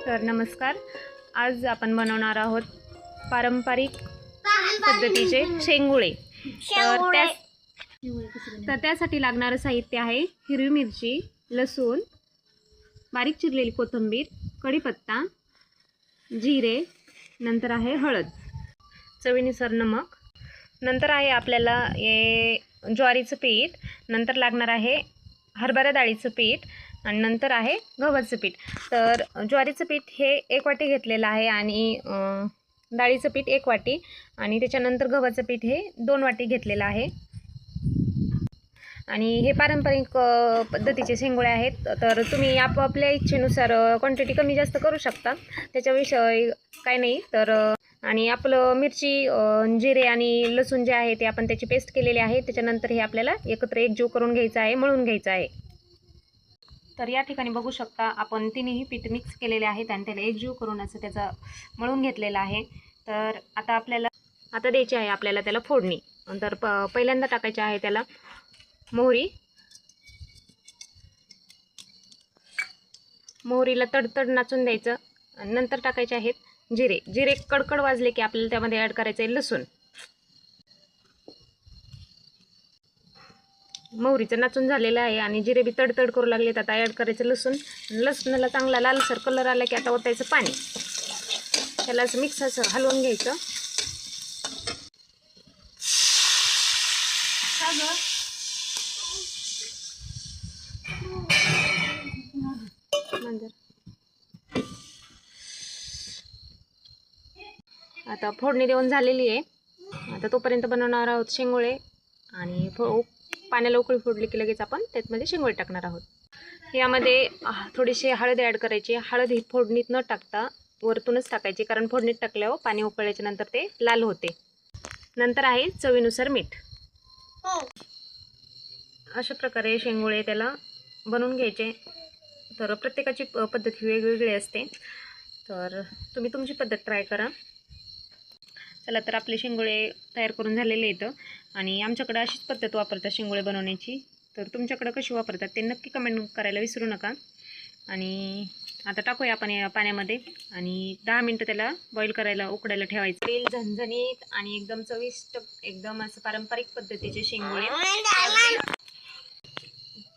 तर नमस्कार, आज आपण बनवणार आहोत पारंपरिक पद्धतीचे शेंगुळे। तर त्यासाठी लागणारं साहित्य आहे हिरवी मिरची, लसूण, बारीक चिरलेली कोथिंबीर, कढीपत्ता, जिरे, नंतर आहे हळद, चवीनुसार नमक, नंतर आहे आपल्याला ज्वारीचं पीठ, नंतर लागणार आहे हरभरा डाळीचं पीठ आणि नंतर आहे गव्हाचं पीठ। तर ज्वारीचं पीठ हे 1 वाटी घेतलेलं आहे आणि डाळीचं पीठ 1 वाटी आणि त्याच्यानंतर गव्हाचं पीठ हे 2 वाटी घेतलेलं आहे। आणि हे पारंपरिक पद्धतीचे शेंगुळे आहेत। तर तुम्ही आपापल्या इच्छेनुसार क्वांटिटी कमी जास्त करू शकता, त्याच्याविषयी काही नाही। तर आणि आपलं मिरची, जिरे आणि लसूण जे आहे ते आपण त्याची पेस्ट केलेली आहे। त्याच्यानंतर हे आपल्याला एकत्र एकजीव करून घ्यायचं आहे, मळून घ्यायचं आहे। तर या ठिकाणी बघू शकता आपण तिन्ही पीठ मिक्स केलेले आहेत आणि त्याला एकजीव करून असं त्याचा मळून घेतलेला आहे। तर आता द्यायची आहे आपल्याला त्याला फोडणी। तर पहिल्यांदा टाकायची आहे त्याला मोहरीला तडतड नाचून द्यायचं। नंतर टाकायचे आहेत जिरे कडकड वाजले की आपल्याला त्यामध्ये ॲड करायचं आहे लसूण। मोहरीचं नाचून झालेलं आहे आणि जिरे बी तडतड करू लागले, तर आता ॲड करायचं लसूण। लसणाला चांगला लालसर कलर आला की आता ओतायचं पाणी, त्याला असं मिक्स असं हलवून घ्यायचं। आता फोडणी देऊन झालेली आहे। आता तोपर्यंत बनवणार आहोत शेंगुळे आणि पाण्याला उकळी फोडली की लगेच आपण त्यामध्ये शेंगुळे टाकणार आहोत। यामध्ये थोडीशी हळद ॲड करायची। हळद ही फोडणीत न टाकता वरतूनच टाकायची, कारण फोडणीत टाकल्यावर पाणी उकळल्याच्या नंतर ते लाल होते। नंतर आहे चवीनुसार मीठ। अशा प्रकारे शेंगुळे त्याला बनवून घ्यायचे। तर प्रत्येकाची पद्धत वेगवेगळी असते, तर तुम्ही तुमची पद्धत ट्राय करा। चला, तर आपले शेंगुळे तयार करून झालेले आहेत आणि आमच्याकडे अशीच पद्धत वापरतात शेंगुळे बनवण्याची। तर तुमच्याकडे कशी वापरतात ते नक्की कमेंट करायला विसरू नका। आणि आता टाकूया आपण या पाण्यामध्ये आणि 10 मिनटं त्याला बॉईल करायला उकडायला ठेवायचं। तेल झणझणीत आणि एकदम चविष्ट, एकदम असं पारंपरिक पद्धतीचे शेंगुळे।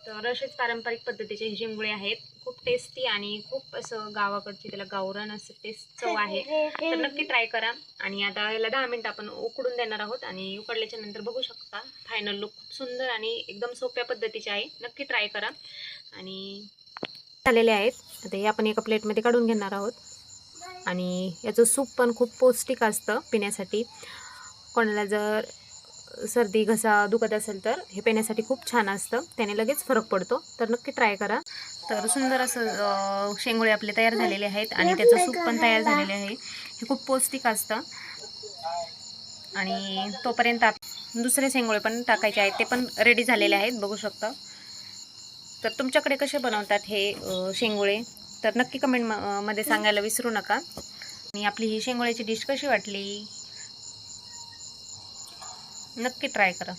तर असेच पारंपरिक पद्धतीचे हे शेंगुळे आहेत, खूप टेस्टी आणि खूप असं गावाकडची त्याला गावरान असं टेस्ट चव आहे। तर नक्की ट्राय करा। आणि आता याला 10 मिनटं आपण उकडून देणार आहोत आणि उकडल्याच्या नंतर बघू शकता फायनल लुक खूप सुंदर आणि एकदम सोप्या पद्धतीचे आहे। नक्की ट्राय करा। आणि झालेले आहेत, आता हे आपण एका प्लेटमध्ये काढून घेणार आहोत। आणि याचं सूप पण खूप पौष्टिक असतं पिण्यासाठी। कोणाला जर सर्दी घसा दुखत असेल तर हे पिण्यासाठी खूप छान असतं, त्याने लगेच फरक पडतो। तर नक्की ट्राय करा। तर सुंदर असं शेंगुळे आपले तयार झालेले आहेत आणि त्याचं सूप पण तयार झालेले आहे। हे खूप पौष्टिक असतं। आणि तोपर्यंत दुसरे शेंगुळे पण टाकायचे आहेत, ते पण रेडी झालेले आहेत, बघू शकता। तर तुमच्याकडे कसे बनवतात हे शेंगुळे तर नक्की कमेंट मध्ये सांगायला विसरू नका। आणि आपली ही शेंगुळ्याची डिश कशी वाटली नक्की ट्राय करा।